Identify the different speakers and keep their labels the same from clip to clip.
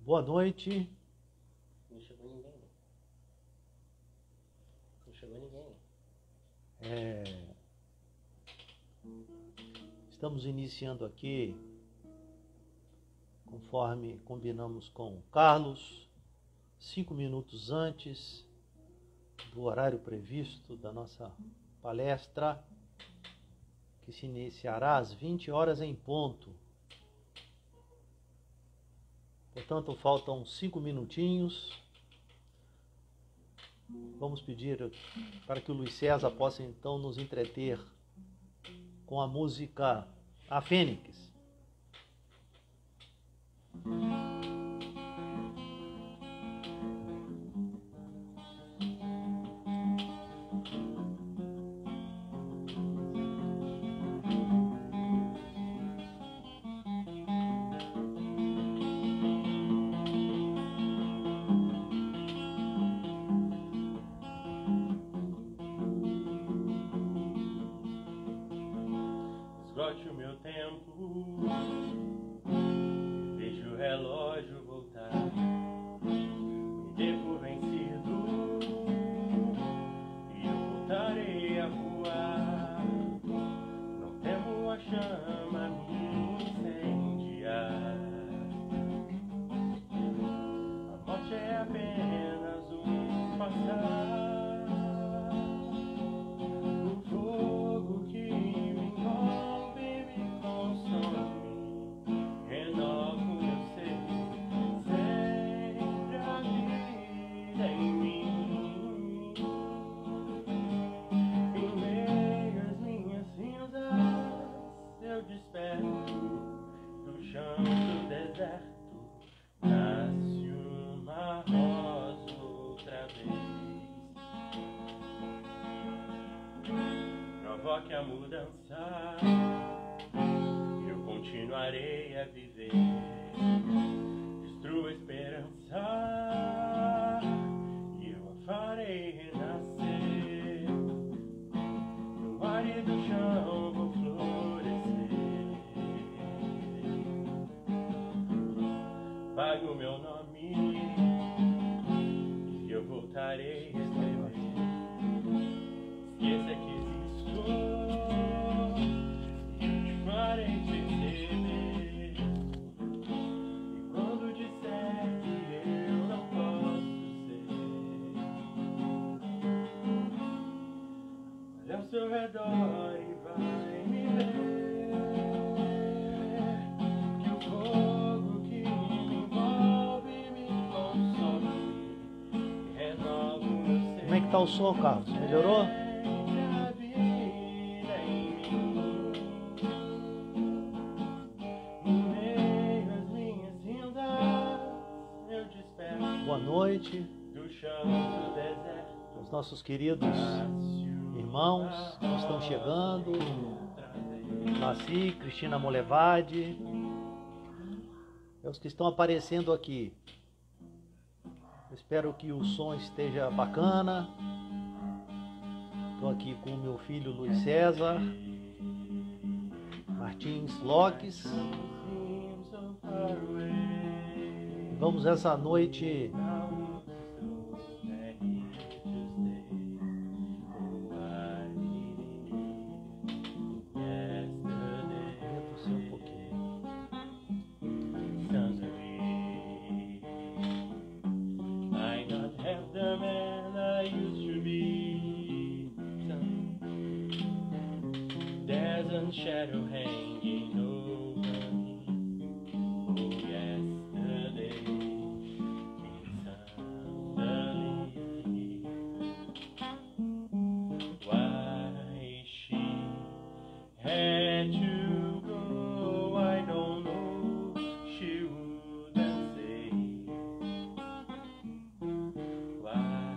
Speaker 1: Boa noite.
Speaker 2: Não chegou ninguém, não. Não chegou ninguém.
Speaker 1: Estamos iniciando aqui, conforme combinamos com o Carlos, 5 minutos antes do horário previsto da nossa palestra, que se iniciará às 20 horas em ponto. Portanto, faltam 5 minutinhos. Vamos pedir para que o Luiz César possa então nos entreter com a música A Fênix.
Speaker 2: Esgote o meu tempo, vejo o relógio voltar, me dê por vencido e eu voltarei a voar. Não temo a chama me incendiar, a morte é apenas um passar. Provoque a mudança, eu continuarei a viver. Destrua a esperança e eu a farei renascer. No árido chão vou florescer. Pague o meu nome e eu voltarei a escrever. Esqueça que existo e eu te farei perceber. E quando disser que eu não posso ser, olha ao seu redor e vai me ver. Que o fogo que me envolve me consome e renova o meu ser.
Speaker 1: Como é que tá o som, Carlos? Melhorou? Boa noite aos nossos queridos irmãos que estão chegando. Nasci, Cristina Molevade, e os que estão aparecendo aqui. Eu espero que o som esteja bacana. Estou aqui com o meu filho Luiz César Martins Lopes. Vamos essa noite
Speaker 2: shadow hanging over me. Oh, yesterday came suddenly. Why she had to go, I don't know. She wouldn't say. Why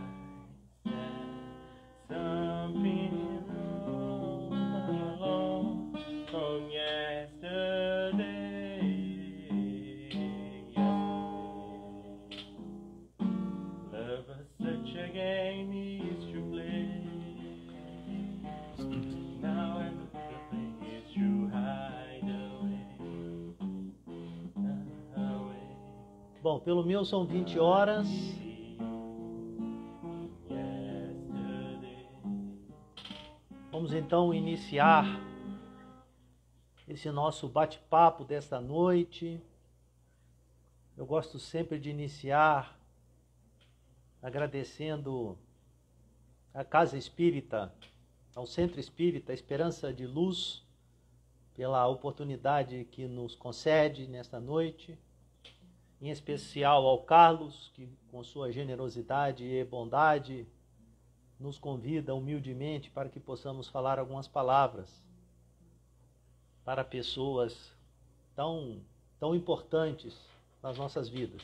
Speaker 2: is there something from yesterday?
Speaker 1: Bom, pelo meu são 20 horas. Vamos então iniciar esse nosso bate-papo desta noite. Eu gosto sempre de iniciar agradecendo à Casa Espírita, ao Centro Espírita Esperança de Luz, pela oportunidade que nos concede nesta noite, em especial ao Carlos, que com sua generosidade e bondade nos convida humildemente para que possamos falar algumas palavras para pessoas tão importantes nas nossas vidas.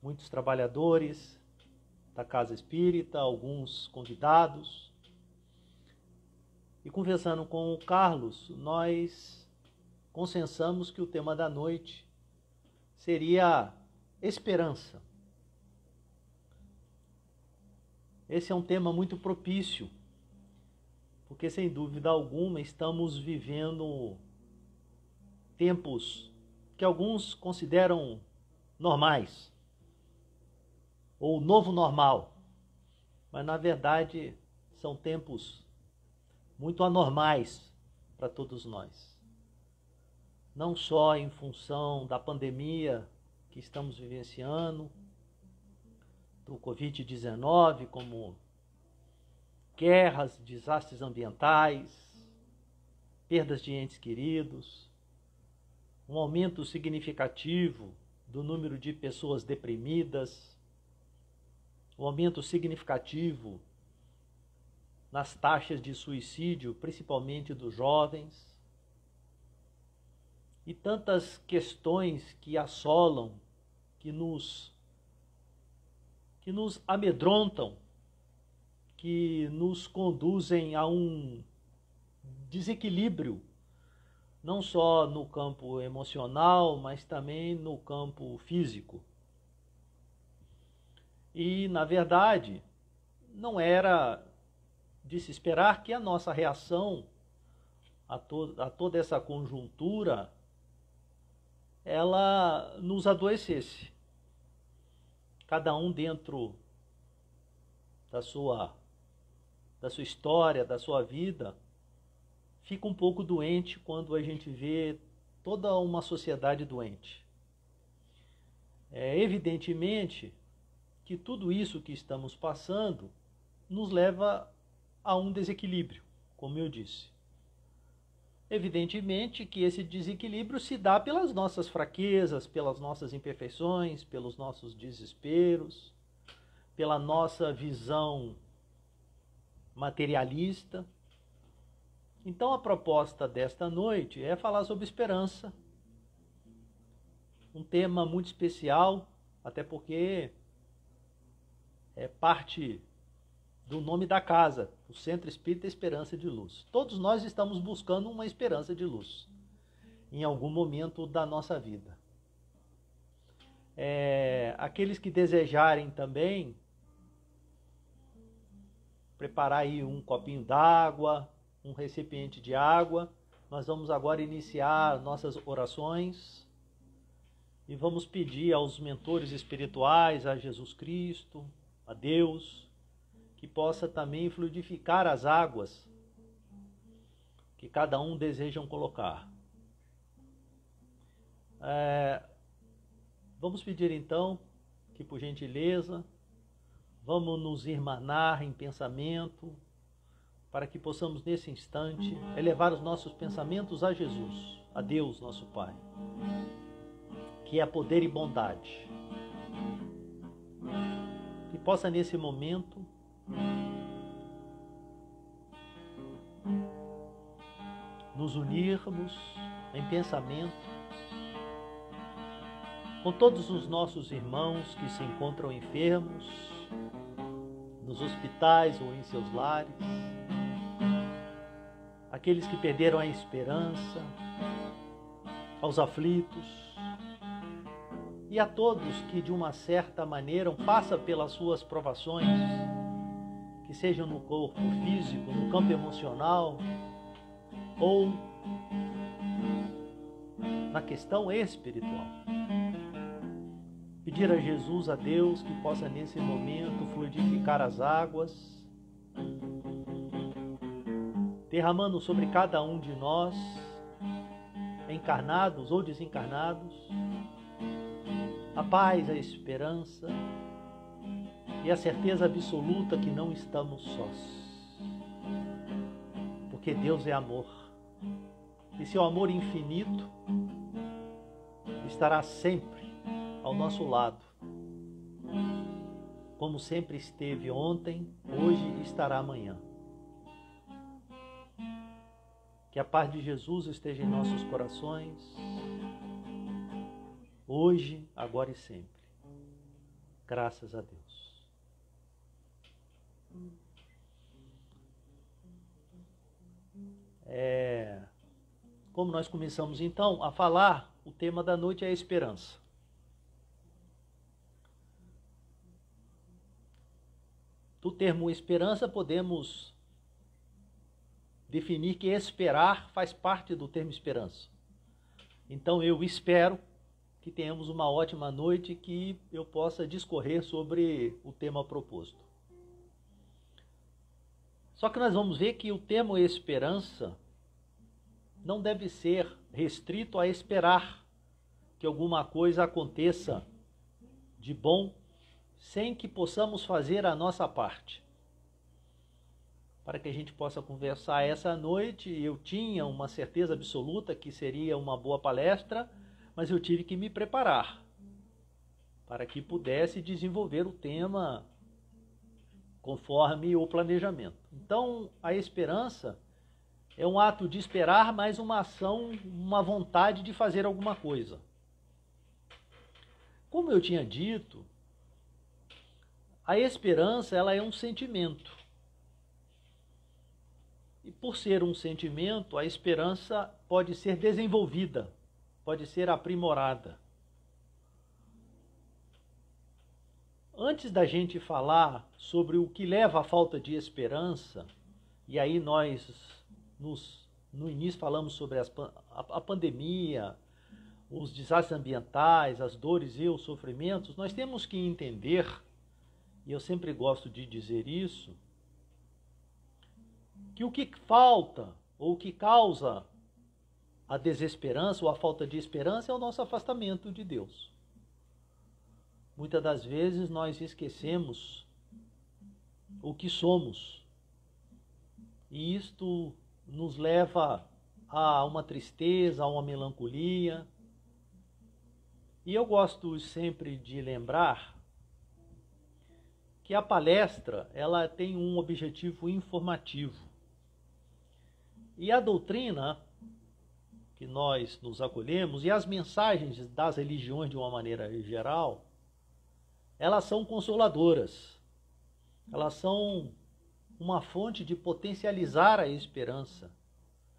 Speaker 1: Muitos trabalhadores da Casa Espírita, alguns convidados. E conversando com o Carlos, nós consensamos que o tema da noite seria esperança. Esse é um tema muito propício, porque sem dúvida alguma estamos vivendo tempos que alguns consideram normais, ou novo normal, mas na verdade são tempos muito anormais para todos nós. Não só em função da pandemia que estamos vivenciando, do Covid-19, como guerras, desastres ambientais, perdas de entes queridos, um aumento significativo do número de pessoas deprimidas, um aumento significativo nas taxas de suicídio, principalmente dos jovens, e tantas questões que assolam, que nos amedrontam, que nos conduzem a um desequilíbrio, não só no campo emocional, mas também no campo físico. E, na verdade, não era de se esperar que a nossa reação a toda essa conjuntura ela nos adoecesse. Cada um dentro da sua história, da sua vida, fica um pouco doente quando a gente vê toda uma sociedade doente. Evidentemente que tudo isso que estamos passando nos leva a um desequilíbrio, como eu disse. Evidentemente que esse desequilíbrio se dá pelas nossas fraquezas, pelas nossas imperfeições, pelos nossos desesperos, pela nossa visão materialista. Então a proposta desta noite é falar sobre esperança, um tema muito especial, até porque é parte do nome da casa, o Centro Espírita Esperança de Luz. Todos nós estamos buscando uma esperança de luz em algum momento da nossa vida. Aqueles que desejarem também preparar aí um copinho d'água, um recipiente de água. Nós vamos agora iniciar nossas orações e vamos pedir aos mentores espirituais, a Jesus Cristo, a Deus, que possa também fluidificar as águas que cada um desejam colocar. Vamos pedir então que, por gentileza, vamos nos irmanar em pensamento, para que possamos nesse instante elevar os nossos pensamentos a Jesus, a Deus, nosso Pai, que é poder e bondade. Que possa nesse momento nos unirmos em pensamento com todos os nossos irmãos que se encontram enfermos, nos hospitais ou em seus lares, aqueles que perderam a esperança, aos aflitos e a todos que de uma certa maneira passam pelas suas provações, que sejam no corpo físico, no campo emocional ou na questão espiritual. pedir a Jesus, a Deus, que possa nesse momento fluidificar as águas, derramando sobre cada um de nós, encarnados ou desencarnados, a paz, a esperança e a certeza absoluta que não estamos sós. Porque Deus é amor. E seu amor infinito estará sempre ao nosso lado. Como sempre esteve ontem, hoje e estará amanhã. Que a paz de Jesus esteja em nossos corações, hoje, agora e sempre. Graças a Deus. Como nós começamos então a falar, o tema da noite é a esperança. Do termo esperança podemos definir que esperar faz parte do termo esperança. Então eu espero que tenhamos uma ótima noite, que eu possa discorrer sobre o tema proposto. Só que nós vamos ver que o termo esperança não deve ser restrito a esperar que alguma coisa aconteça de bom sem que possamos fazer a nossa parte. Para que a gente possa conversar essa noite, eu tinha uma certeza absoluta que seria uma boa palestra, mas eu tive que me preparar para que pudesse desenvolver o tema conforme o planejamento. Então, a esperança é um ato de esperar, mas uma ação, uma vontade de fazer alguma coisa. Como eu tinha dito, a esperança ela é um sentimento. E por ser um sentimento, a esperança pode ser desenvolvida, pode ser aprimorada. Antes da gente falar sobre o que leva à falta de esperança, e aí nós no início falamos sobre a pandemia, os desastres ambientais, as dores e os sofrimentos, nós temos que entender, e eu sempre gosto de dizer isso, que o que falta ou o que causa a desesperança ou a falta de esperança é o nosso afastamento de Deus. Muitas das vezes nós esquecemos o que somos, e isto nos leva a uma tristeza, a uma melancolia. E eu gosto sempre de lembrar que a palestra ela tem um objetivo informativo. E a doutrina que nós nos acolhemos e as mensagens das religiões de uma maneira geral, elas são consoladoras. Elas são uma fonte de potencializar a esperança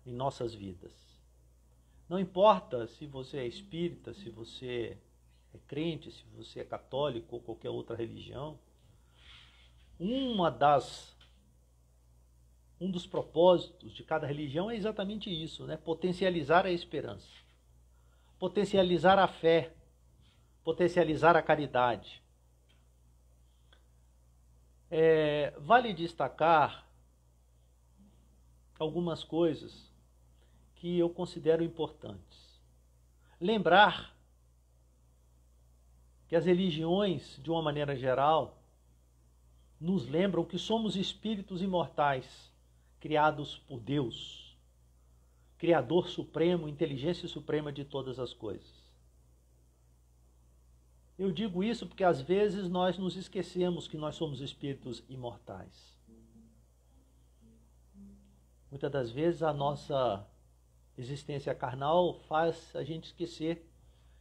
Speaker 1: em nossas vidas. Não importa se você é espírita, se você é crente, se você é católico ou qualquer outra religião, um dos propósitos de cada religião é exatamente isso, né? Potencializar a esperança, potencializar a fé, potencializar a caridade. Vale destacar algumas coisas que eu considero importantes. Lembrar que as religiões, de uma maneira geral, nos lembram que somos espíritos imortais, criados por Deus, Criador supremo, inteligência suprema de todas as coisas. Eu digo isso porque às vezes nós nos esquecemos que nós somos espíritos imortais. Muitas das vezes a nossa existência carnal faz a gente esquecer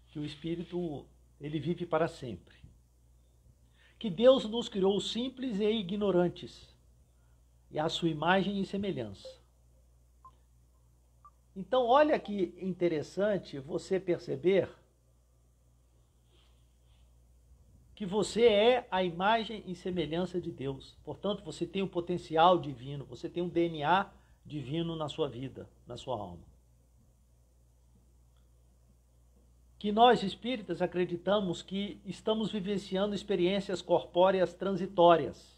Speaker 1: que o espírito ele vive para sempre. Que Deus nos criou simples e ignorantes, e à sua imagem e semelhança. Então, olha que interessante você perceber que você é a imagem e semelhança de Deus. Portanto, você tem um potencial divino, você tem um DNA divino na sua vida, na sua alma. que nós espíritas acreditamos que estamos vivenciando experiências corpóreas transitórias,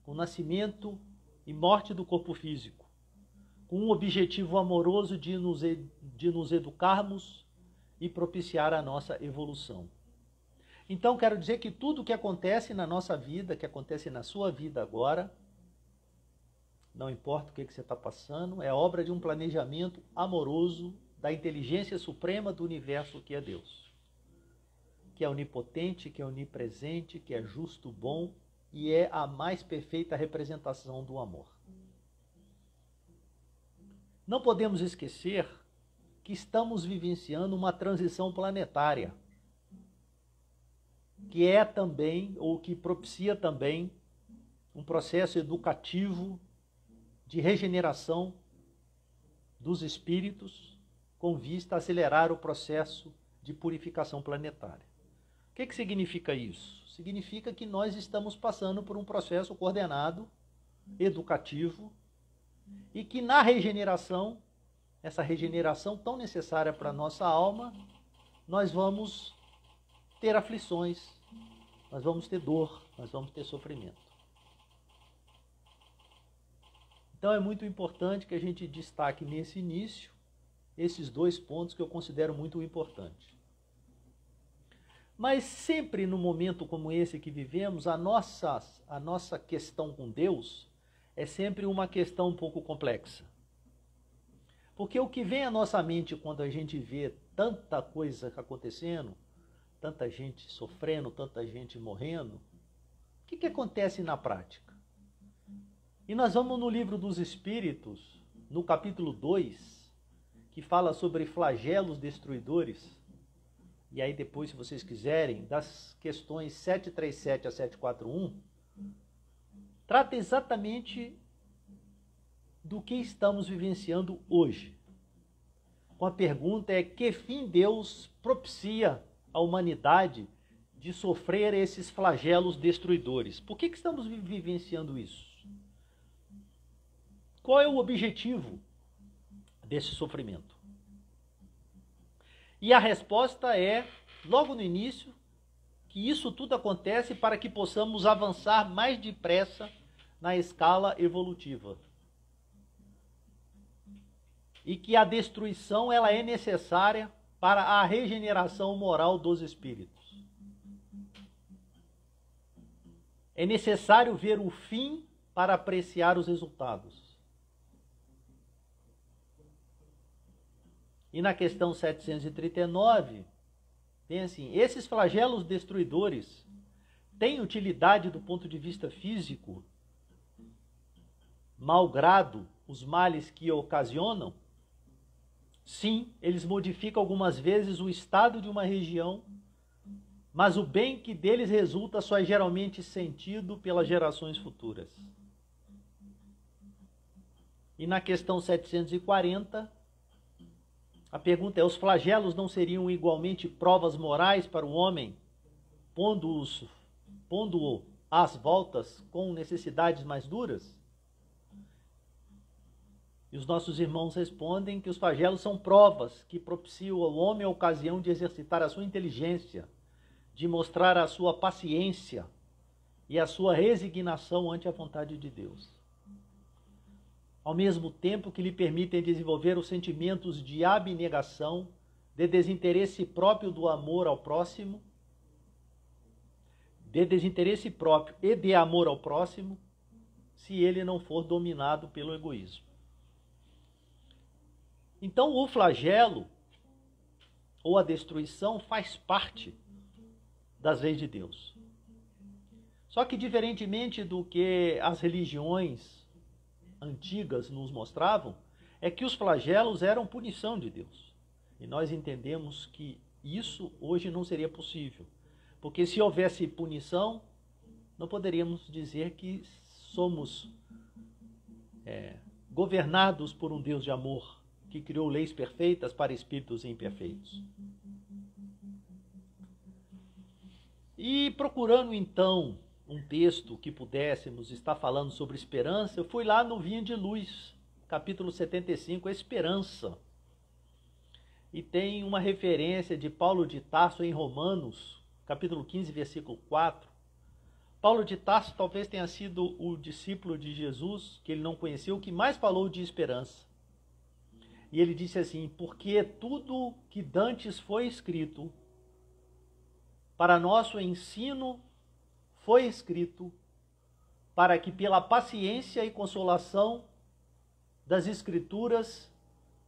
Speaker 1: com nascimento e morte do corpo físico, com um objetivo amoroso de nos educarmos e propiciar a nossa evolução. Então, quero dizer que tudo o que acontece na nossa vida, que acontece na sua vida agora, não importa o que você está passando, é obra de um planejamento amoroso da inteligência suprema do universo que é Deus, que é onipotente, que é onipresente, que é justo, bom e é a mais perfeita representação do amor. Não podemos esquecer que estamos vivenciando uma transição planetária, que é também, ou que propicia também, um processo educativo de regeneração dos espíritos com vista a acelerar o processo de purificação planetária. O que significa isso? Significa que nós estamos passando por um processo coordenado, educativo, e que na regeneração, essa regeneração tão necessária para a nossa alma, nós vamos ter aflições, nós vamos ter dor, nós vamos ter sofrimento. Então é muito importante que a gente destaque nesse início esses dois pontos que eu considero muito importantes. Mas sempre no momento como esse que vivemos, a nossa questão com Deus é sempre uma questão um pouco complexa. Porque o que vem à nossa mente quando a gente vê tanta coisa acontecendo, tanta gente sofrendo, tanta gente morrendo, o que acontece na prática? E nós vamos no Livro dos Espíritos, no capítulo 2, que fala sobre flagelos destruidores, e aí depois, se vocês quiserem, das questões 737 a 741, trata exatamente do que estamos vivenciando hoje. Com a pergunta é: que fim Deus propicia à humanidade de sofrer esses flagelos destruidores? Por que estamos vivenciando isso? Qual é o objetivo desse sofrimento? E a resposta é, logo no início, que isso tudo acontece para que possamos avançar mais depressa na escala evolutiva. E que a destruição ela é necessária para a regeneração moral dos espíritos. É necessário ver o fim para apreciar os resultados. E na questão 739, tem assim: esses flagelos destruidores têm utilidade do ponto de vista físico, malgrado os males que ocasionam? Sim, eles modificam algumas vezes o estado de uma região, mas o bem que deles resulta só é geralmente sentido pelas gerações futuras. E na questão 740, a pergunta é: os flagelos não seriam igualmente provas morais para o homem, pondo-o às voltas com necessidades mais duras? E os nossos irmãos respondem que os flagelos são provas que propiciam ao homem a ocasião de exercitar a sua inteligência, de mostrar a sua paciência e a sua resignação ante a vontade de Deus. Ao mesmo tempo que lhe permitem desenvolver os sentimentos de abnegação, de desinteresse próprio do amor ao próximo, de desinteresse próprio e de amor ao próximo, se ele não for dominado pelo egoísmo. Então o flagelo ou a destruição faz parte das leis de Deus. Só que, diferentemente do que as religiões antigas nos mostravam, é que os flagelos eram punição de Deus. E nós entendemos que isso hoje não seria possível. Porque se houvesse punição, não poderíamos dizer que somos governados por um Deus de amor, que criou leis perfeitas para espíritos imperfeitos. E procurando então um texto que pudéssemos estar falando sobre esperança, eu fui lá no Vinha de Luz, capítulo 75, a esperança. e tem uma referência de Paulo de Tarso em Romanos, capítulo 15, versículo 4. Paulo de Tarso talvez tenha sido o discípulo de Jesus, que ele não conheceu, que mais falou de esperança. E ele disse assim: porque tudo que dantes foi escrito, para nosso ensino foi escrito, para que pela paciência e consolação das Escrituras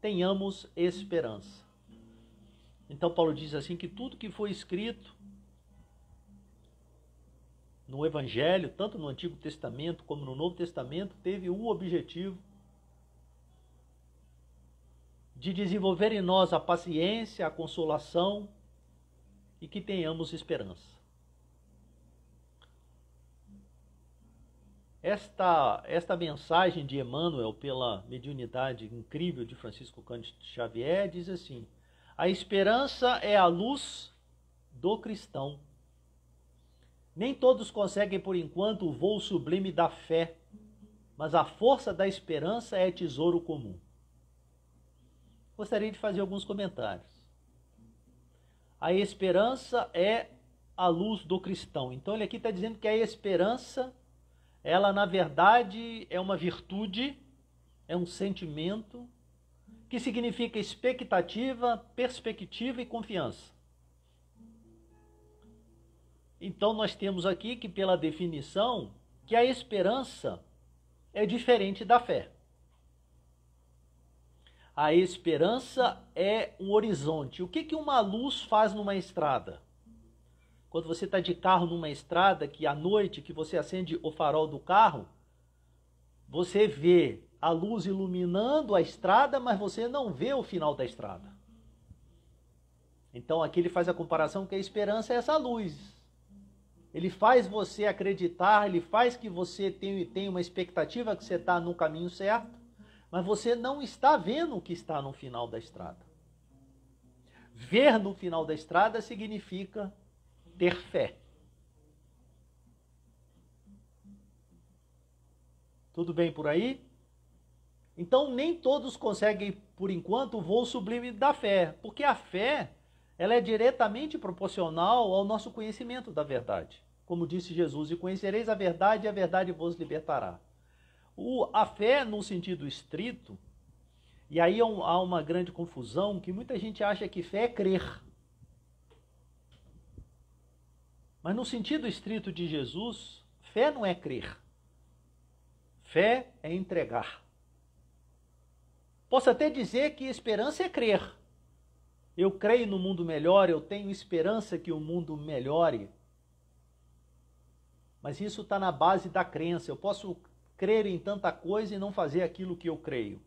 Speaker 1: tenhamos esperança. Então Paulo diz assim que tudo que foi escrito no Evangelho, tanto no Antigo Testamento como no Novo Testamento, teve um objetivo de desenvolver em nós a paciência, a consolação e que tenhamos esperança. Esta mensagem de Emmanuel, pela mediunidade incrível de Francisco Cândido Xavier, diz assim: a esperança é a luz do cristão. Nem todos conseguem por enquanto o voo sublime da fé, mas a força da esperança é tesouro comum. Gostaria de fazer alguns comentários. A esperança é a luz do cristão. Então ele aqui está dizendo que a esperança, ela na verdade é uma virtude, é um sentimento que significa expectativa, perspectiva e confiança. Então nós temos aqui que, pela definição, que a esperança é diferente da fé. A esperança é um horizonte. O que uma luz faz numa estrada? Quando você está de carro numa estrada, que à noite que você acende o farol do carro, você vê a luz iluminando a estrada, mas você não vê o final da estrada. Então aqui ele faz a comparação que a esperança é essa luz. Ele faz você acreditar, ele faz que você tenha uma expectativa que você está no caminho certo, mas você não está vendo o que está no final da estrada. Ver no final da estrada significa ter fé. Tudo bem por aí? Então nem todos conseguem, por enquanto, o voo sublime da fé, porque a fé, ela é diretamente proporcional ao nosso conhecimento da verdade. Como disse Jesus: e conhecereis a verdade vos libertará. A fé, no sentido estrito, e aí há uma grande confusão, que muita gente acha que fé é crer. Mas no sentido estrito de Jesus, fé não é crer. Fé é entregar. Posso até dizer que esperança é crer. Eu creio no mundo melhor, eu tenho esperança que o mundo melhore. Mas isso está na base da crença. Eu posso crer em tanta coisa e não fazer aquilo que eu creio.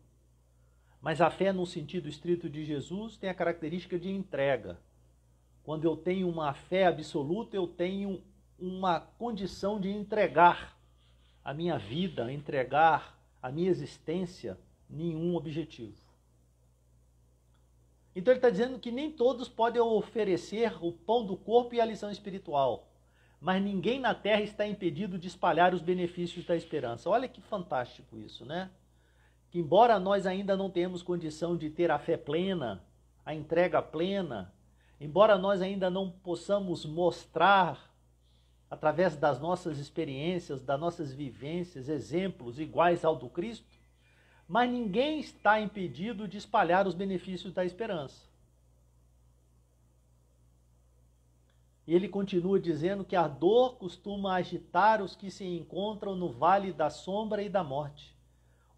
Speaker 1: Mas a fé, no sentido estrito de Jesus, tem a característica de entrega. Quando eu tenho uma fé absoluta, eu tenho uma condição de entregar a minha vida, entregar a minha existência em um objetivo. Então ele está dizendo que nem todos podem oferecer o pão do corpo e a lição espiritual, mas ninguém na terra está impedido de espalhar os benefícios da esperança. Olha que fantástico isso, né? Que embora nós ainda não tenhamos condição de ter a fé plena, a entrega plena, embora nós ainda não possamos mostrar, através das nossas experiências, das nossas vivências, exemplos iguais ao do Cristo, mas ninguém está impedido de espalhar os benefícios da esperança. E ele continua dizendo que a dor costuma agitar os que se encontram no vale da sombra e da morte,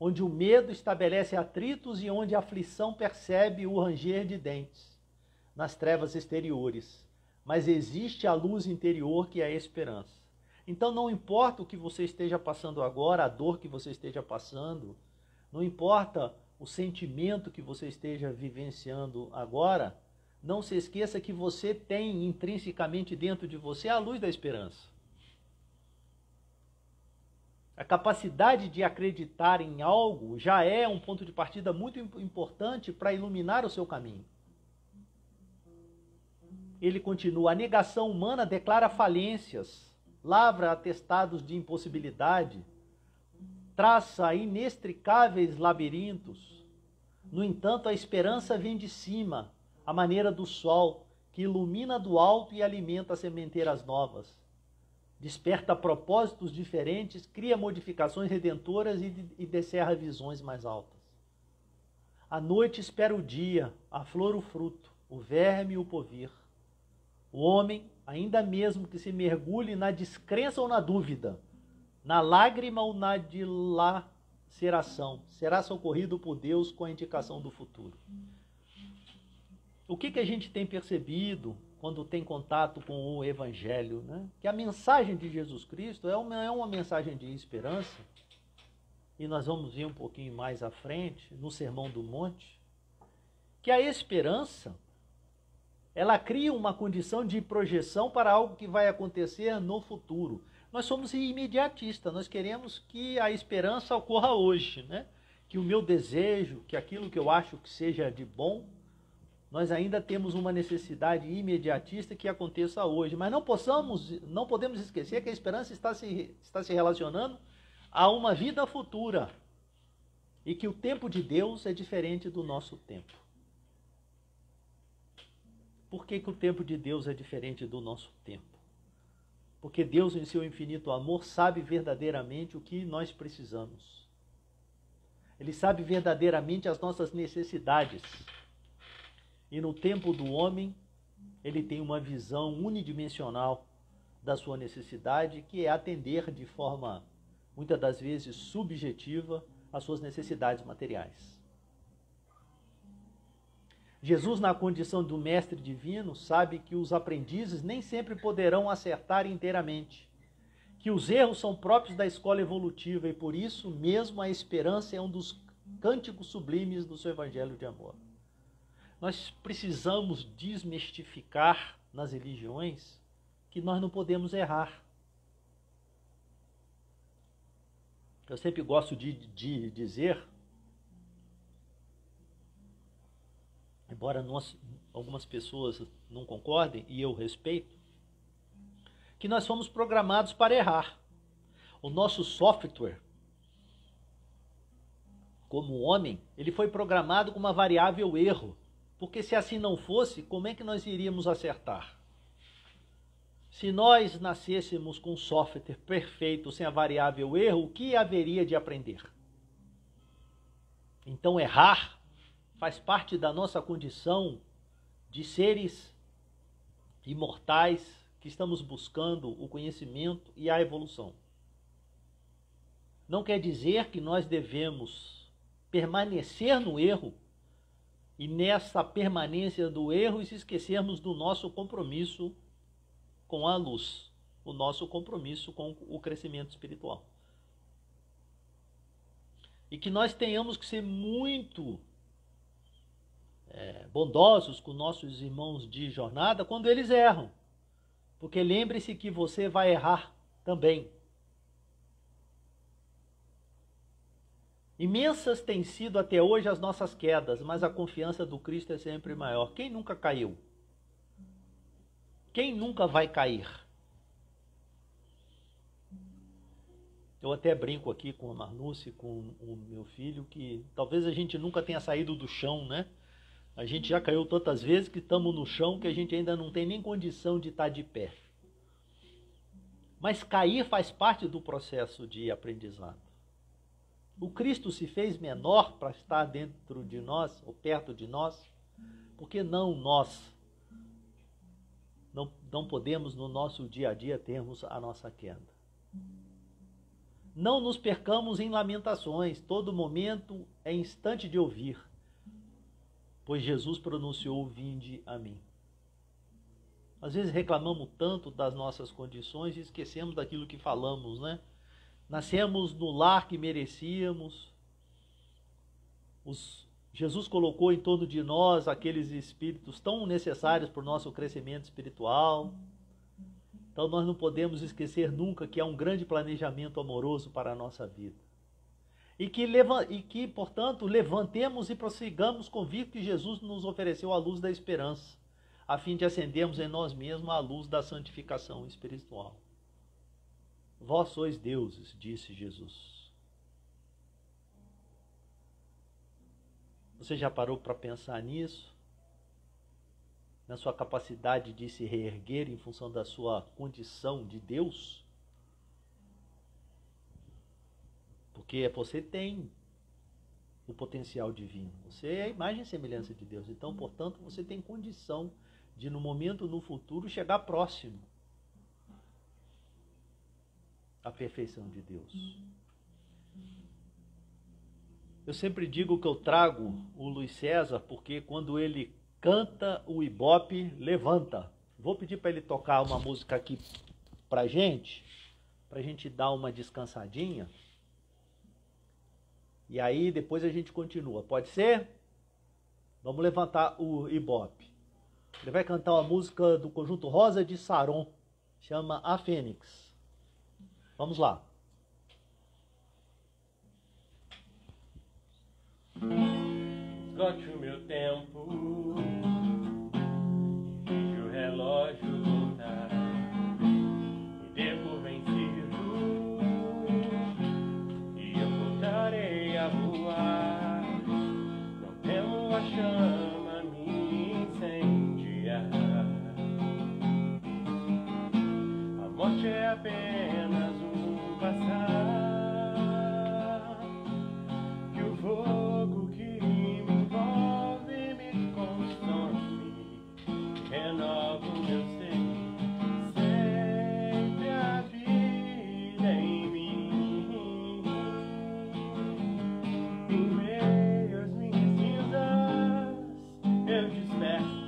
Speaker 1: onde o medo estabelece atritos e onde a aflição percebe o ranger de dentes, nas trevas exteriores. Mas existe a luz interior, que é a esperança. Então não importa o que você esteja passando agora, a dor que você esteja passando, não importa o sentimento que você esteja vivenciando agora, não se esqueça que você tem intrinsecamente dentro de você a luz da esperança. A capacidade de acreditar em algo já é um ponto de partida muito importante para iluminar o seu caminho. Ele continua: a negação humana declara falências, lavra atestados de impossibilidade, traça inextricáveis labirintos. No entanto, a esperança vem de cima, à maneira do sol, que ilumina do alto e alimenta sementeiras novas. Desperta propósitos diferentes, cria modificações redentoras e descerra visões mais altas. A noite espera o dia, a flor o fruto, o verme o povir. O homem, ainda mesmo que se mergulhe na descrença ou na dúvida, na lágrima ou na dilaceração, será socorrido por Deus com a indicação do futuro. O que a gente tem percebido quando tem contato com o Evangelho, né? Que a mensagem de Jesus Cristo é uma mensagem de esperança, e nós vamos ver um pouquinho mais à frente, no Sermão do Monte, que a esperança, ela cria uma condição de projeção para algo que vai acontecer no futuro. Nós somos imediatistas, nós queremos que a esperança ocorra hoje, né? Que o meu desejo, que aquilo que eu acho que seja de bom, nós ainda temos uma necessidade imediatista que aconteça hoje. Mas não podemos esquecer que a esperança está se relacionando a uma vida futura. E que o tempo de Deus é diferente do nosso tempo. Por que o tempo de Deus é diferente do nosso tempo? Porque Deus, em seu infinito amor, sabe verdadeiramente o que nós precisamos. Ele sabe verdadeiramente as nossas necessidades. E no tempo do homem, ele tem uma visão unidimensional da sua necessidade, que é atender de forma, muitas das vezes, subjetiva, às suas necessidades materiais. Jesus, na condição do mestre divino, sabe que os aprendizes nem sempre poderão acertar inteiramente, que os erros são próprios da escola evolutiva e, por isso, mesmo a esperança é um dos cânticos sublimes do seu evangelho de amor. Nós precisamos desmistificar nas religiões que nós não podemos errar. Eu sempre gosto de dizer, embora algumas pessoas não concordem, e eu respeito, que nós fomos programados para errar. O nosso software, como homem, ele foi programado com uma variável erro. Porque se assim não fosse, como é que nós iríamos acertar? Se nós nascêssemos com um software perfeito, sem a variável erro, o que haveria de aprender? Então errar faz parte da nossa condição de seres imortais que estamos buscando o conhecimento e a evolução. Não quer dizer que nós devemos permanecer no erro e nessa permanência do erro se esquecermos do nosso compromisso com a luz, o nosso compromisso com o crescimento espiritual. E que nós tenhamos que ser muito bondosos com nossos irmãos de jornada quando eles erram. Porque lembre-se que você vai errar também. Imensas têm sido até hoje as nossas quedas, mas a confiança do Cristo é sempre maior. Quem nunca caiu? Quem nunca vai cair? Eu até brinco aqui com a Marluce, com o meu filho, que talvez a gente nunca tenha saído do chão, né? A gente já caiu tantas vezes que estamos no chão que a gente ainda não tem nem condição de estar de pé. Mas cair faz parte do processo de aprendizado. O Cristo se fez menor para estar dentro de nós, ou perto de nós, porque não nós não podemos no nosso dia a dia termos a nossa queda. Não nos percamos em lamentações, todo momento é instante de ouvir, pois Jesus pronunciou: vinde a mim. Às vezes reclamamos tanto das nossas condições e esquecemos daquilo que falamos, né? Nascemos no lar que merecíamos. Jesus colocou em torno de nós aqueles espíritos tão necessários para o nosso crescimento espiritual. Então nós não podemos esquecer nunca que há um grande planejamento amoroso para a nossa vida. E que, portanto, levantemos e prossigamos convictos que Jesus nos ofereceu a luz da esperança, a fim de acendermos em nós mesmos a luz da santificação espiritual. Vós sois deuses, disse Jesus. Você já parou para pensar nisso? na sua capacidade de se reerguer em função da sua condição de Deus, porque você tem o potencial divino, você é a imagem e semelhança de Deus, então, portanto, você tem condição de, no momento, no futuro, chegar próximo à perfeição de Deus. Eu sempre digo que eu trago o Luiz César, porque quando ele canta, o Ibope levanta. Vou pedir para ele tocar uma música aqui pra gente dar uma descansadinha. E aí depois a gente continua. Pode ser? Vamos levantar o Ibope. Ele vai cantar uma música do conjunto Rosa de Saron, chama A Fênix. Vamos lá.
Speaker 2: Esgote o meu tempo e o relógio voltar, me dê por vencido e eu voltarei a voar. Não temo a chama me incendiar, a morte é apenas um passar, que o fogo que renova o meu ser, sempre a vida em mim. Em meio às minhas cinzas, eu desperto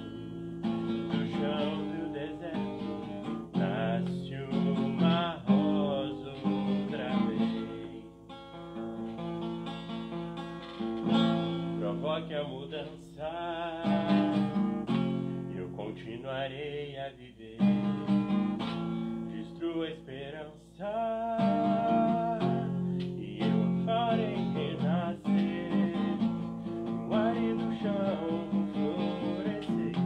Speaker 2: do chão do deserto, nasce uma rosa outra vez. Provoque a mudança, continuarei a viver, destrua a esperança e eu a farei renascer, no árido chão florescer.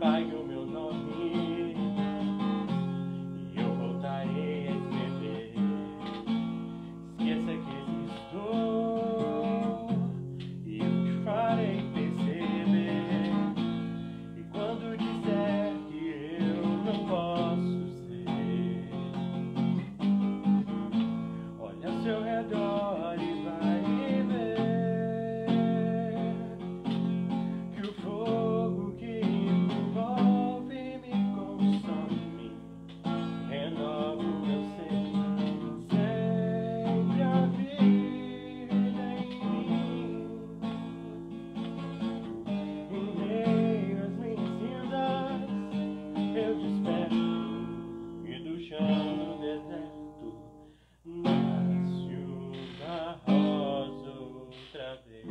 Speaker 2: Pague o meu nome e eu voltarei a escrever, esqueça que existo, farei perceber, e quando disser que eu não posso ser, olha ao seu redor e vai ver que o fogo que me envolve me consome, renova o meu ser, sempre a vida em mim. Eu desperto e do chão do deserto nasce uma rosa outra vez.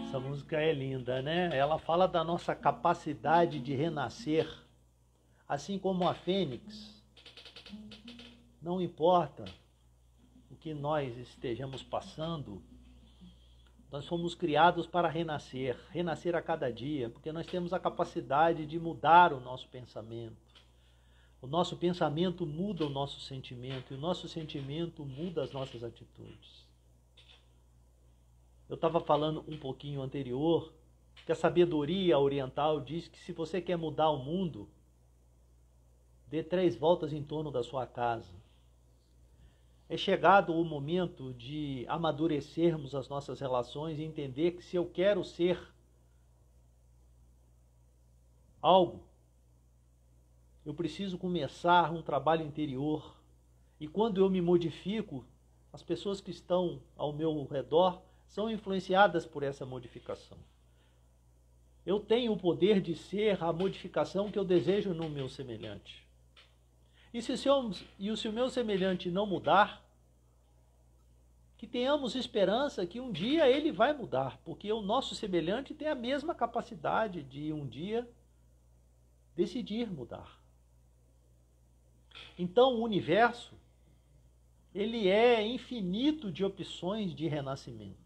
Speaker 1: Essa música é linda, né? Ela fala da nossa capacidade de renascer, assim como a fênix. Não importa o que nós estejamos passando, nós fomos criados para renascer, renascer a cada dia, porque nós temos a capacidade de mudar o nosso pensamento. O nosso pensamento muda o nosso sentimento, e o nosso sentimento muda as nossas atitudes. Eu estava falando um pouquinho anterior que a sabedoria oriental diz que se você quer mudar o mundo, dê 3 voltas em torno da sua casa. É chegado o momento de amadurecermos as nossas relações e entender que se eu quero ser algo, eu preciso começar um trabalho interior. E quando eu me modifico, as pessoas que estão ao meu redor são influenciadas por essa modificação. Eu tenho o poder de ser a modificação que eu desejo no meu semelhante. E se o meu semelhante não mudar, que tenhamos esperança que um dia ele vai mudar, porque o nosso semelhante tem a mesma capacidade de um dia decidir mudar. Então o universo, ele é infinito de opções de renascimento.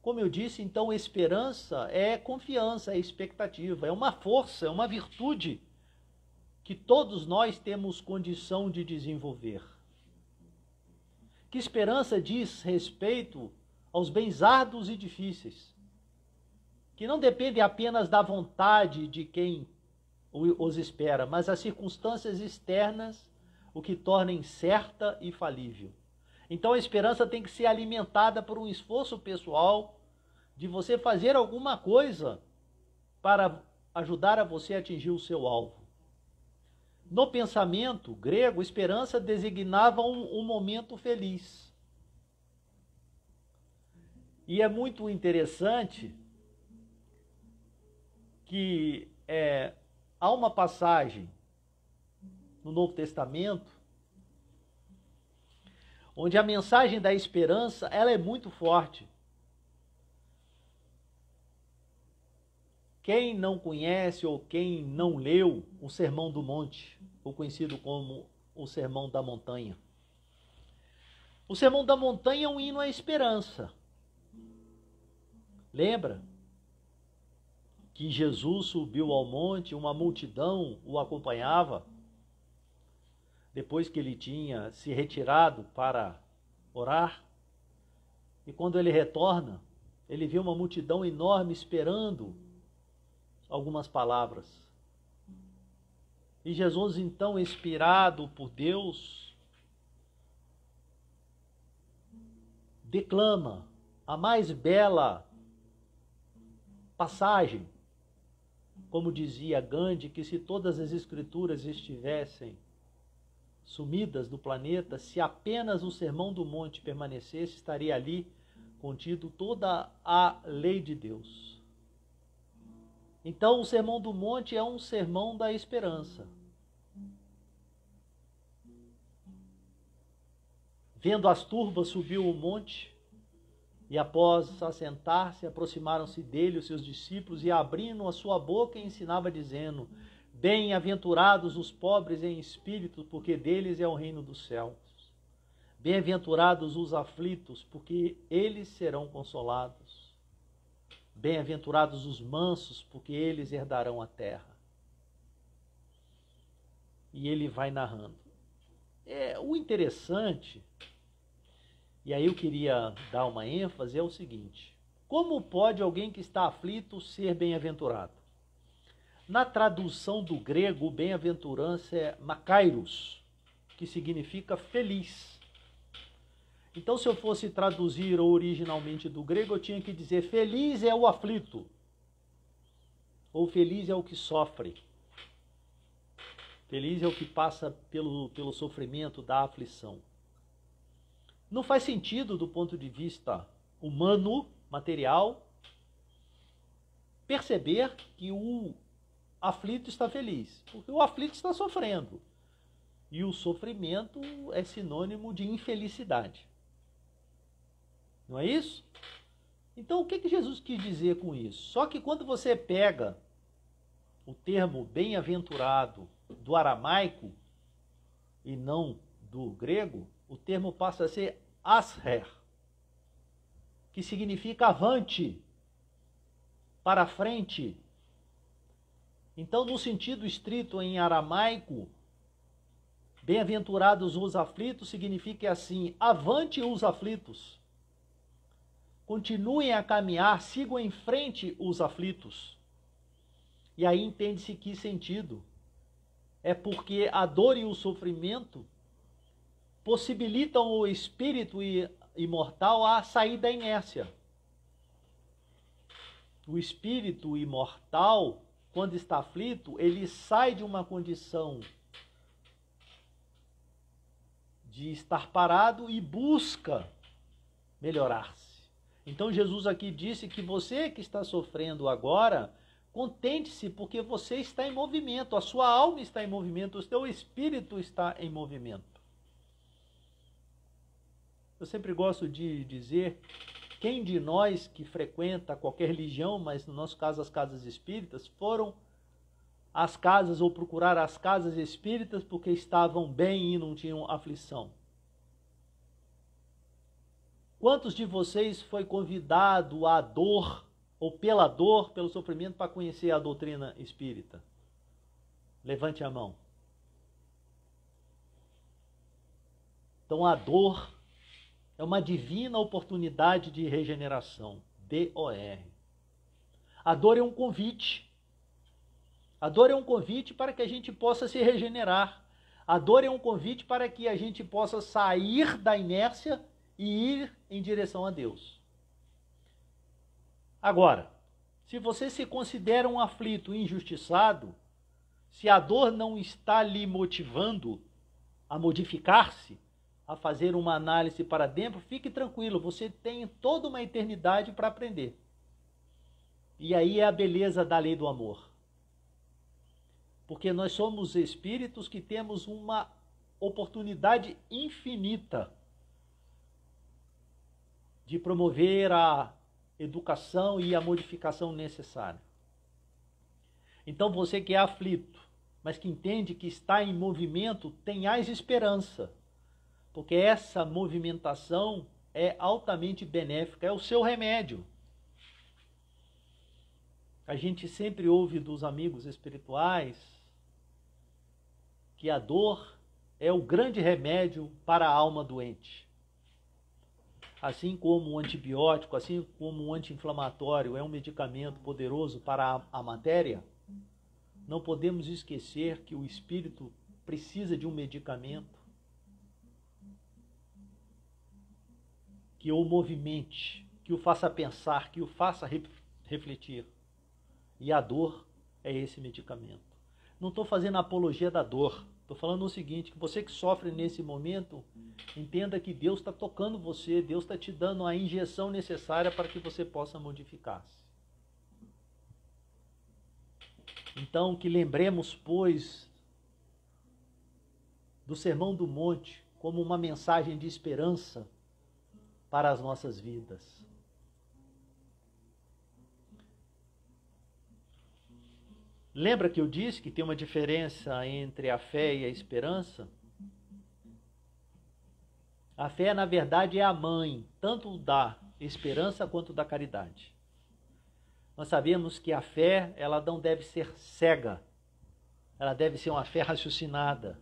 Speaker 1: Como eu disse, então esperança é confiança, é expectativa, é uma força, é uma virtude que todos nós temos condição de desenvolver. que esperança diz respeito aos bens árduos e difíceis, que não dependem apenas da vontade de quem os espera, mas as circunstâncias externas, o que torna incerta e falível. Então a esperança tem que ser alimentada por um esforço pessoal de você fazer alguma coisa para ajudar a você a atingir o seu alvo. No pensamento grego, esperança designava um momento feliz. E é muito interessante que há uma passagem no Novo Testamento onde a mensagem da esperança ela é muito forte. Quem não conhece ou quem não leu o Sermão do Monte, ou conhecido como o Sermão da Montanha. O Sermão da Montanha é um hino à esperança. Lembra que Jesus subiu ao monte, uma multidão o acompanhava, depois que ele tinha se retirado para orar, e quando ele retorna, ele vê uma multidão enorme esperando algumas palavras. E Jesus, então, inspirado por Deus, declama a mais bela passagem, como dizia Gandhi, que se todas as escrituras estivessem sumidas do planeta, se apenas o Sermão do Monte permanecesse, estaria ali contido toda a lei de Deus. Então, o Sermão do Monte é um sermão da esperança. Vendo as turbas, subiu o monte, e após assentar-se, aproximaram-se dele os seus discípulos, e abrindo a sua boca, ensinava, dizendo: Bem-aventurados os pobres em espírito, porque deles é o reino dos céus. Bem-aventurados os aflitos, porque eles serão consolados. Bem-aventurados os mansos, porque eles herdarão a terra. E ele vai narrando. O interessante, e aí eu queria dar uma ênfase, é o seguinte: como pode alguém que está aflito ser bem-aventurado? Na tradução do grego, bem-aventurança é makairos, que significa feliz. Então, se eu fosse traduzir originalmente do grego, eu tinha que dizer: feliz é o aflito, ou feliz é o que sofre. Feliz é o que passa pelo sofrimento da aflição. Não faz sentido, do ponto de vista humano, material, perceber que o aflito está feliz, porque o aflito está sofrendo. E o sofrimento é sinônimo de infelicidade. Não é isso? Então, o que Jesus quis dizer com isso? Só que quando você pega o termo bem-aventurado do aramaico e não do grego, o termo passa a ser asher, que significa avante, para frente. Então, no sentido estrito em aramaico, bem-aventurados os aflitos significa assim: avante os aflitos. Continuem a caminhar, sigam em frente os aflitos. E aí entende-se que sentido. É porque a dor e o sofrimento possibilitam o espírito imortal a sair da inércia. O espírito imortal, quando está aflito, ele sai de uma condição de estar parado e busca melhorar-se. Então Jesus aqui disse que você que está sofrendo agora, contente-se porque você está em movimento, a sua alma está em movimento, o seu espírito está em movimento. Eu sempre gosto de dizer, quem de nós que frequenta qualquer religião, mas no nosso caso as casas espíritas, foram às casas ou procurar as casas espíritas porque estavam bem e não tinham aflição? Quantos de vocês foi convidado à dor, ou pela dor, pelo sofrimento, para conhecer a doutrina espírita? Levante a mão. Então a dor É uma divina oportunidade de regeneração. D-O-R. A dor é um convite. A dor é um convite para que a gente possa se regenerar. A dor é um convite para que a gente possa sair da inércia e ir em direção a Deus. Agora, se você se considera um aflito, injustiçado, se a dor não está lhe motivando a modificar-se, a fazer uma análise para dentro, fique tranquilo, você tem toda uma eternidade para aprender. E aí é a beleza da lei do amor. Porque nós somos espíritos que temos uma oportunidade infinita de promover a educação e a modificação necessária. Então você que é aflito, mas que entende que está em movimento, tenhais esperança, porque essa movimentação é altamente benéfica, é o seu remédio. A gente sempre ouve dos amigos espirituais que a dor é o grande remédio para a alma doente. Assim como o antibiótico, assim como o anti-inflamatório é um medicamento poderoso para a matéria, não podemos esquecer que o espírito precisa de um medicamento que o movimente, que o faça pensar, que o faça refletir. E a dor é esse medicamento. Não estou fazendo apologia da dor. Estou falando o seguinte, que você que sofre nesse momento, entenda que Deus está tocando você, Deus está te dando a injeção necessária para que você possa modificar-se. Então, que lembremos, pois, do Sermão do Monte como uma mensagem de esperança para as nossas vidas. Lembra que eu disse que tem uma diferença entre a fé e a esperança? A fé, na verdade, é a mãe, tanto da esperança quanto da caridade. Nós sabemos que a fé, ela não deve ser cega. Ela deve ser uma fé raciocinada.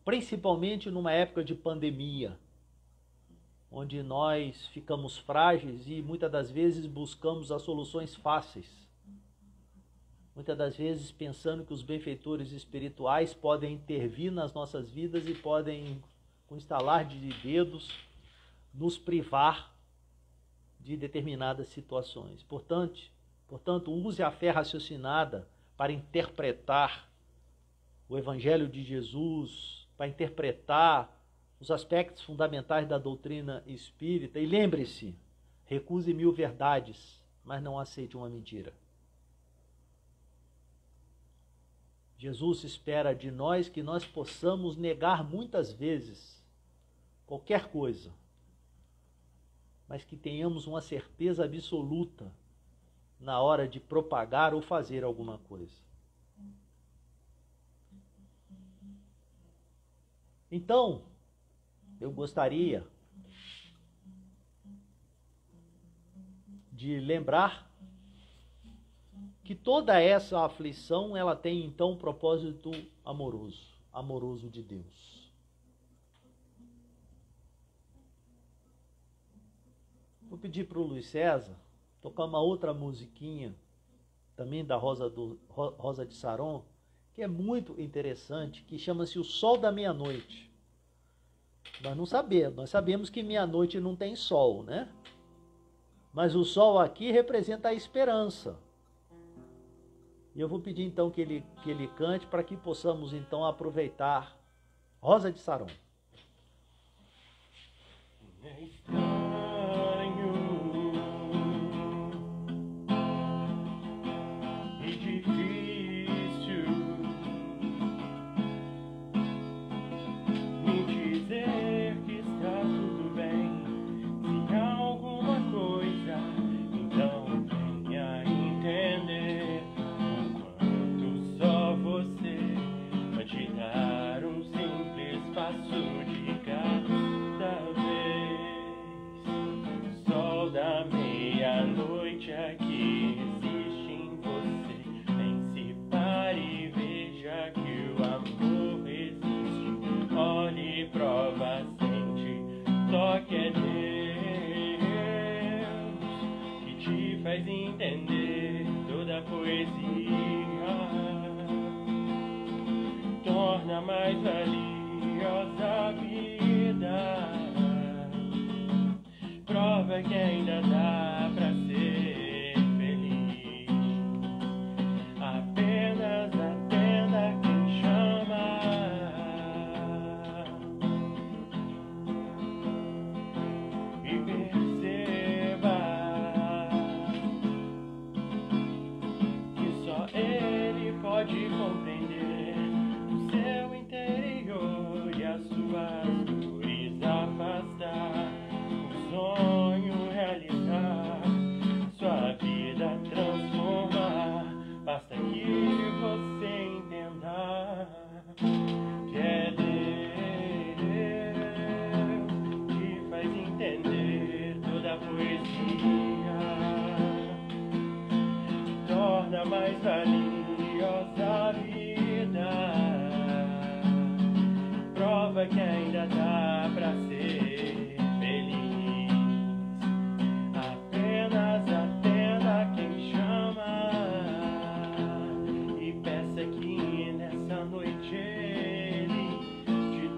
Speaker 1: Principalmente numa época de pandemia, onde nós ficamos frágeis e muitas das vezes buscamos as soluções fáceis. Muitas das vezes pensando que os benfeitores espirituais podem intervir nas nossas vidas e podem, com estalar de dedos, nos privar de determinadas situações. Portanto, use a fé raciocinada para interpretar o Evangelho de Jesus, para interpretar os aspectos fundamentais da doutrina espírita. E lembre-se, recuse 1000 verdades, mas não aceite uma mentira. Jesus espera de nós que nós possamos negar muitas vezes qualquer coisa, mas que tenhamos uma certeza absoluta na hora de propagar ou fazer alguma coisa. Então, eu gostaria de lembrar que toda essa aflição, ela tem então um propósito amoroso de Deus. Vou pedir para o Luiz César tocar uma outra musiquinha, também da Rosa de Saron, que é muito interessante, que chama-se O Sol da Meia-Noite. Nós não sabemos, nós sabemos que meia-noite não tem sol, né? Mas o sol aqui representa a esperança. E eu vou pedir então que ele cante para que possamos então aproveitar Rosa de Saron.
Speaker 2: É estranho e difícil me dizer que está tudo bem. Se há alguma coisa, então venha entender o quanto só você pode dar um simples passo de cada vez. Só que é Deus que te faz entender toda a poesia, torna mais valiosa a vida, prova que ainda dá pra ser feliz. Apenas atenda quem chama e perceba que só Ele pode compreender o seu interior e as suas dores afastar, o sonho realizar, sua vida transformar. Basta que você entenda que é Deus que faz entender toda a poesia, torna mais valiosa a vida, prova que ainda dá pra ser feliz. Apenas atenda quem chama e peça que nessa noite Ele te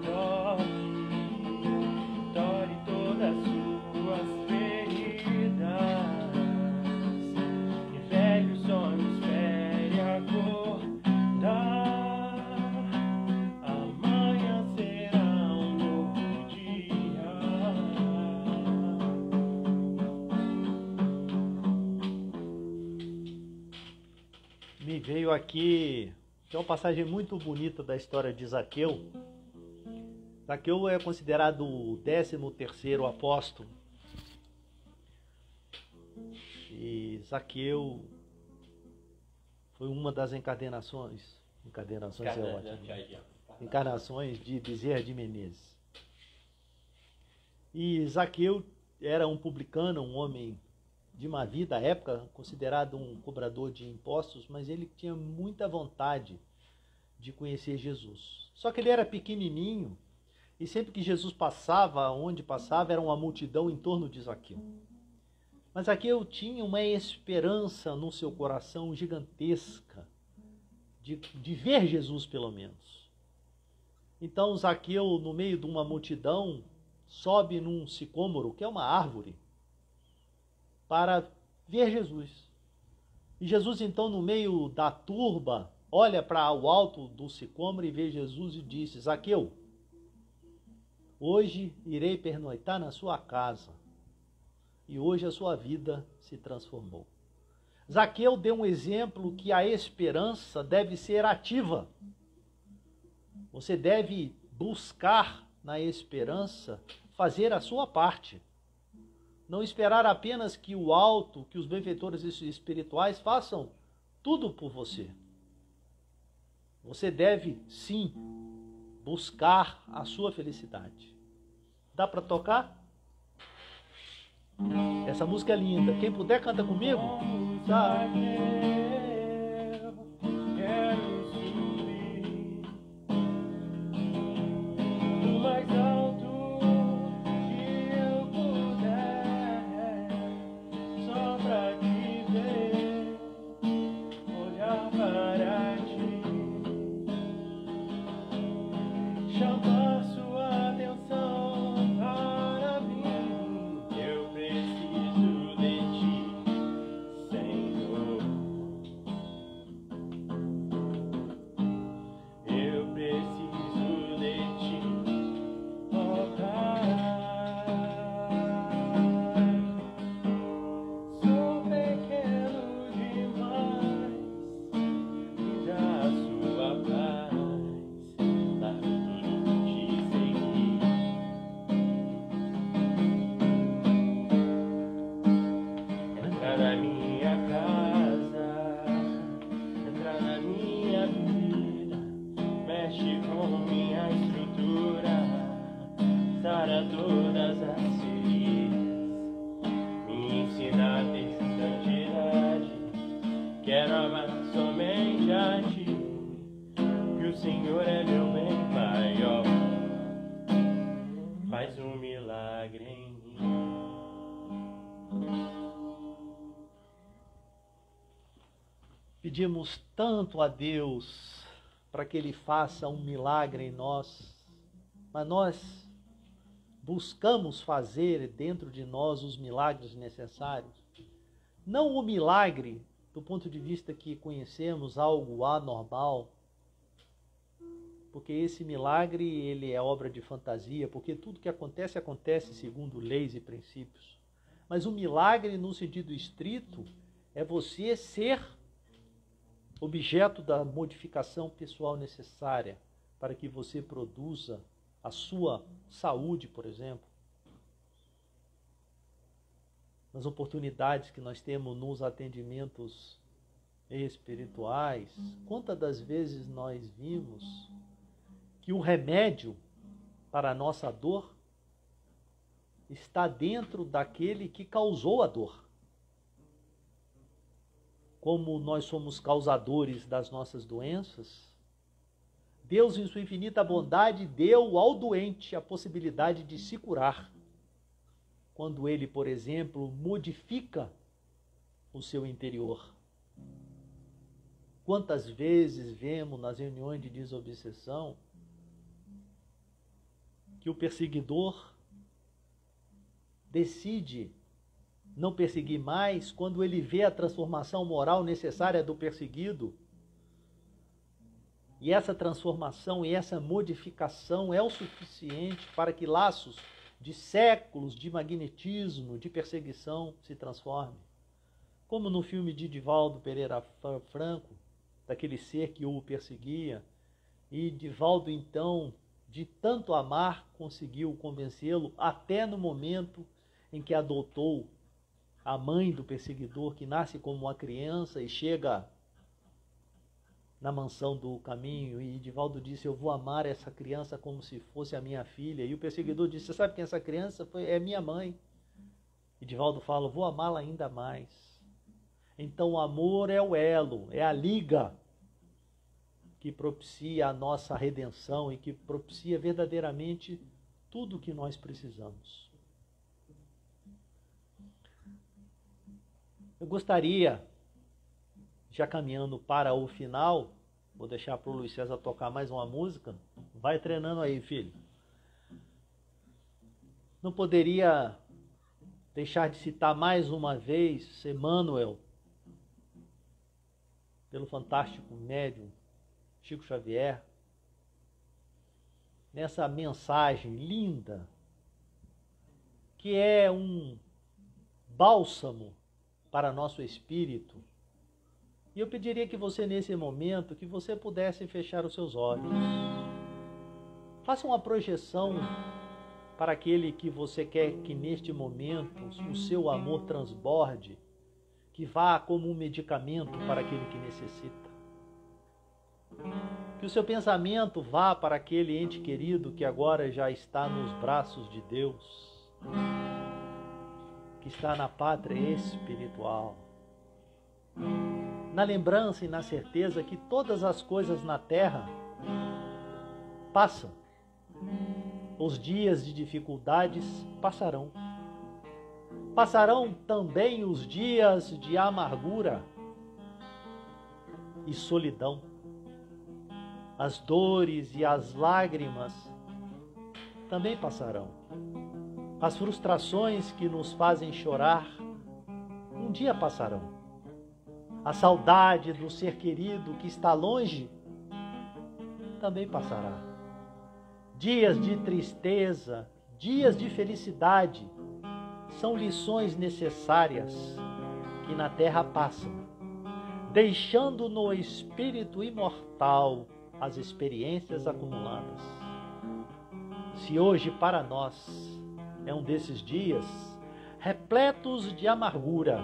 Speaker 2: tore todas as suas feridas e velhos sonhos espere acordar. Amanhã será um novo dia.
Speaker 1: Me veio aqui, tem uma passagem muito bonita da história de Zaqueu. Zaqueu é considerado o 13º apóstolo. E Zaqueu foi uma das encarnações de Bezerra de Menezes. E Zaqueu era um publicano, um homem de má vida à época, considerado um cobrador de impostos, mas ele tinha muita vontade de conhecer Jesus. Só que ele era pequenininho e sempre que Jesus passava, onde passava, era uma multidão em torno de Zaqueu. Mas Zaqueu tinha uma esperança no seu coração gigantesca de ver Jesus, pelo menos. Então Zaqueu, no meio de uma multidão, sobe num sicômoro, que é uma árvore, para ver Jesus. E Jesus, então, no meio da turba, olha para o alto do sicômoro e vê Jesus e disse: Zaqueu, hoje irei pernoitar na sua casa. E hoje a sua vida se transformou. Zaqueu deu um exemplo que a esperança deve ser ativa. Você deve buscar na esperança fazer a sua parte. Não esperar apenas que o alto, que os benfeitores espirituais façam tudo por você. Você deve, sim, buscar a sua felicidade. Dá para tocar? Essa música é linda. Quem puder, canta comigo. Tá?
Speaker 2: Quero subir o mais alto que eu puder, só pra te ver, olhar para ti, chamar sua atenção para mim. Eu preciso de ti, Senhor. Eu preciso de ti, ó Pai. Sou pequeno demais, me dá a sua paz, largo tudo por te seguir. Entra na minha casa, entra na minha vida, mexe com minha estrutura, sara todas as feridas, me ensina a ter santidade. Quero amar somente a ti, que o Senhor é meu bem maior. Faz um milagre em mim.
Speaker 1: Pedimos tanto a Deus para que Ele faça um milagre em nós, mas nós buscamos fazer dentro de nós os milagres necessários. Não o milagre do ponto de vista que conhecemos algo anormal, porque esse milagre ele é obra de fantasia, porque tudo que acontece, acontece segundo leis e princípios. Mas o milagre, no sentido estrito, é você ser objeto da modificação pessoal necessária para que você produza a sua saúde, por exemplo. Nas oportunidades que nós temos nos atendimentos espirituais, quantas das vezes nós vimos que o remédio para a nossa dor está dentro daquele que causou a dor. Como nós somos causadores das nossas doenças, Deus, em sua infinita bondade, deu ao doente a possibilidade de se curar. Quando ele, por exemplo, modifica o seu interior. Quantas vezes vemos nas reuniões de desobsessão que o perseguidor decide não perseguir mais quando ele vê a transformação moral necessária do perseguido. E essa transformação e essa modificação é o suficiente para que laços de séculos de magnetismo, de perseguição se transformem. Como no filme de Divaldo Pereira Franco, daquele ser que o perseguia, e Divaldo então, de tanto amar, conseguiu convencê-lo até no momento em que adotou a mãe do perseguidor, que nasce como uma criança e chega na mansão do caminho, e Divaldo disse: eu vou amar essa criança como se fosse a minha filha. E o perseguidor disse: você sabe quem essa criança foi? É minha mãe. E Divaldo fala: vou amá-la ainda mais. Então o amor é o elo, é a liga que propicia a nossa redenção e que propicia verdadeiramente tudo o que nós precisamos. Eu gostaria, já caminhando para o final, vou deixar para o Luiz César tocar mais uma música. Vai treinando aí, filho. Não poderia deixar de citar mais uma vez Emmanuel, pelo fantástico médium Chico Xavier, nessa mensagem linda, que é um bálsamo para nosso espírito. E eu pediria que você, nesse momento, que você pudesse fechar os seus olhos. Faça uma projeção para aquele que você quer que neste momento o seu amor transborde, que vá como um medicamento para aquele que necessita. Que o seu pensamento vá para aquele ente querido que agora já está nos braços de Deus, que está na pátria espiritual, na lembrança e na certeza que todas as coisas na terra passam. Os dias de dificuldades passarão. Passarão também os dias de amargura e solidão. As dores e as lágrimas também passarão. As frustrações que nos fazem chorar um dia passarão. A saudade do ser querido que está longe também passará. Dias de tristeza, dias de felicidade, são lições necessárias que na terra passam, deixando no espírito imortal as experiências acumuladas. Se hoje para nós é um desses dias repletos de amargura,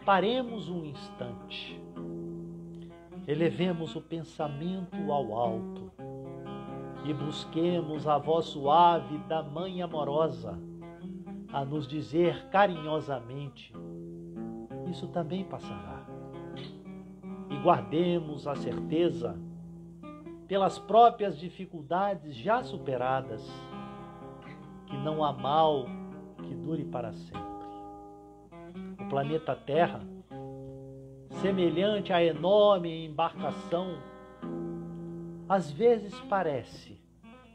Speaker 1: paremos um instante, elevemos o pensamento ao alto e busquemos a voz suave da Mãe amorosa a nos dizer carinhosamente: isso também passará. E guardemos a certeza, pelas próprias dificuldades já superadas, que não há mal que dure para sempre. O planeta Terra, semelhante à enorme embarcação, às vezes parece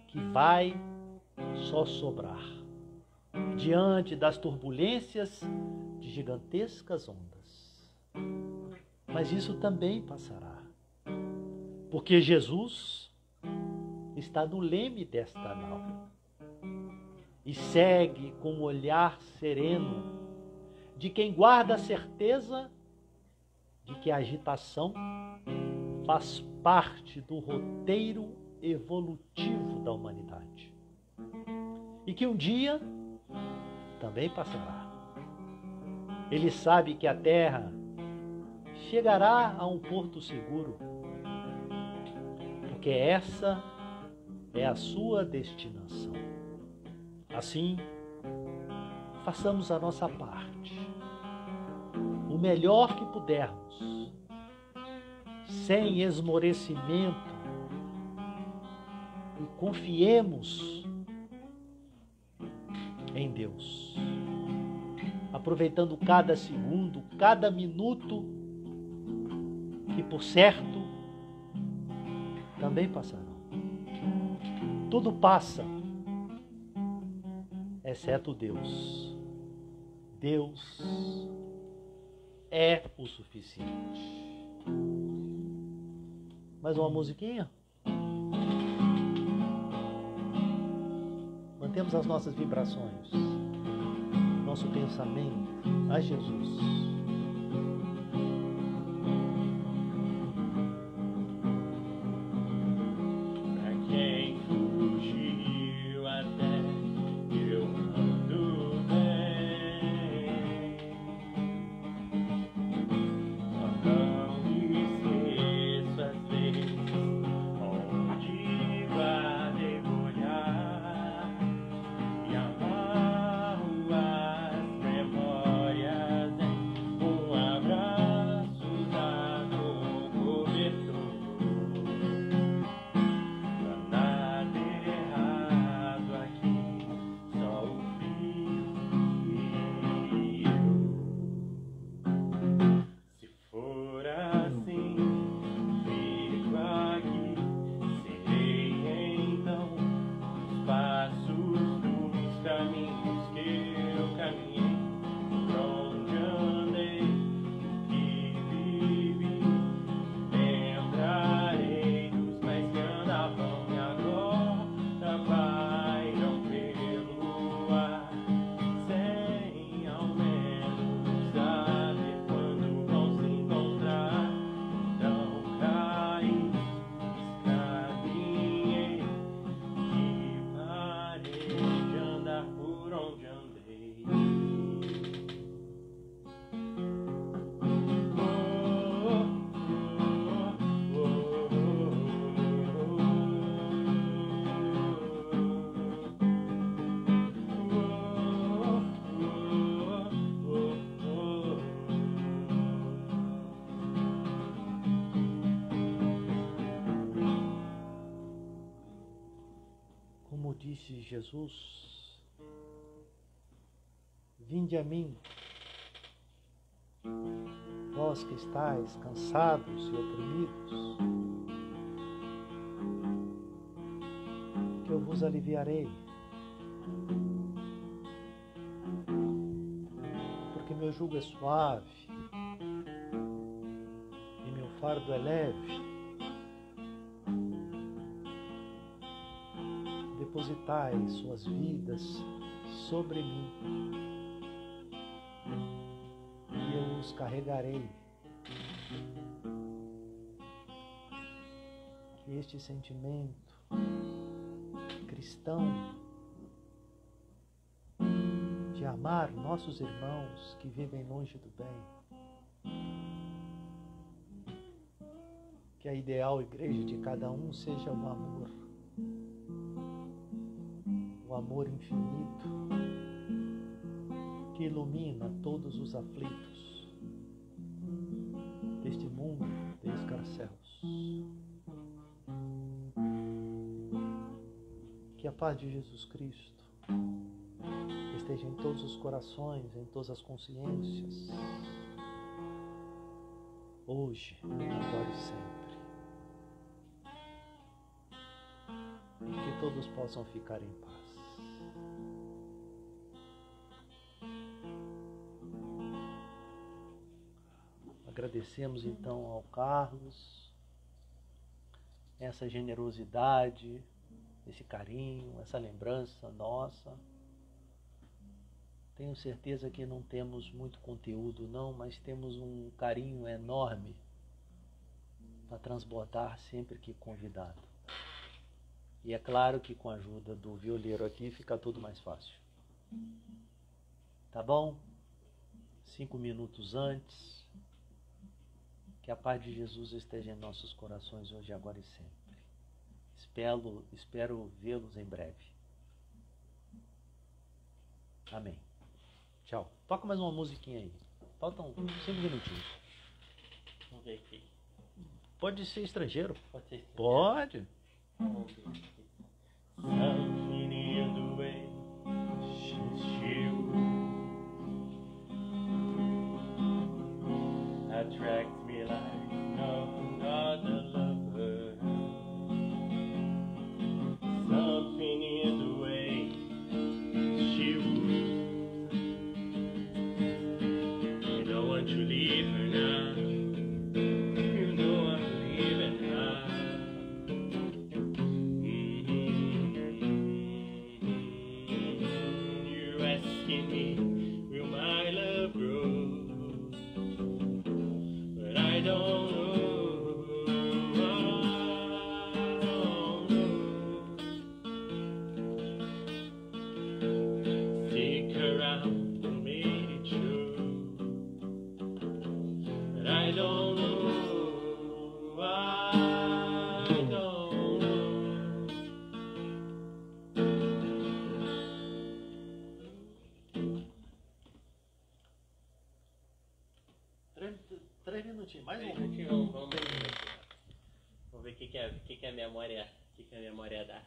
Speaker 1: que vai só sobrar diante das turbulências de gigantescas ondas. Mas isso também passará, porque Jesus está no leme desta nau e segue com o olhar sereno de quem guarda a certeza de que a agitação faz parte do roteiro evolutivo da humanidade e que um dia também passará. Ele sabe que a Terra chegará a um porto seguro, porque essa é a sua destinação. Assim, façamos a nossa parte, o melhor que pudermos, sem esmorecimento, e confiemos em Deus, aproveitando cada segundo, cada minuto, que por certo também passarão. Tudo passa, exceto Deus. Deus é o suficiente. Mais uma musiquinha? Mantemos as nossas vibrações, nosso pensamento a Jesus. Disse Jesus: vinde a mim, vós que estáis cansados e oprimidos, que eu vos aliviarei, porque meu jugo é suave e meu fardo é leve. Depositai suas vidas sobre mim e eu os carregarei. Que este sentimento cristão de amar nossos irmãos que vivem longe do bem, que a ideal igreja de cada um seja o amor infinito que ilumina todos os aflitos deste mundo de escarcéus. Que a paz de Jesus Cristo esteja em todos os corações, em todas as consciências, hoje, agora e sempre. Que todos possam ficar em paz. Agradecemos então ao Carlos essa generosidade, esse carinho, essa lembrança nossa. Tenho certeza que não temos muito conteúdo não, mas temos um carinho enorme para transbordar sempre que convidado. E é claro que com a ajuda do violeiro aqui fica tudo mais fácil. Tá bom? 5 minutos antes. Que a paz de Jesus esteja em nossos corações hoje, agora e sempre. Espero vê-los em breve. Amém. Tchau. Toca mais uma musiquinha aí. Faltam 5 minutinhos.
Speaker 2: Vamos ver aqui.
Speaker 1: Pode ser estrangeiro?
Speaker 2: Pode ser.
Speaker 1: Pode.
Speaker 2: Vamos ver aqui. Something in the way she attracts me like no other lover. Something in the way she moves. I don't want to leave her now. You know I'm leaving her. You're asking me, will my love grow? I don't know, I don't know. Stick around and make it true. But I don't know, I don't know.
Speaker 1: 3 minutinhos, mais um.
Speaker 2: Vamos ver o que a memória, que a memória dá.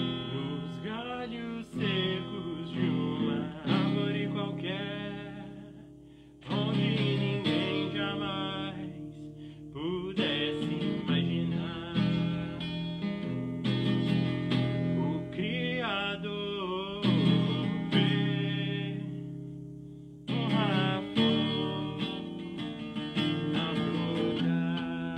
Speaker 2: Nos galhos secos de uma árvore qualquer, onde ninguém jamais pudesse imaginar, o Criador vê um rapaz a brotar.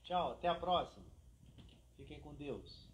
Speaker 1: Tchau, até a próxima. Fiquem com Deus.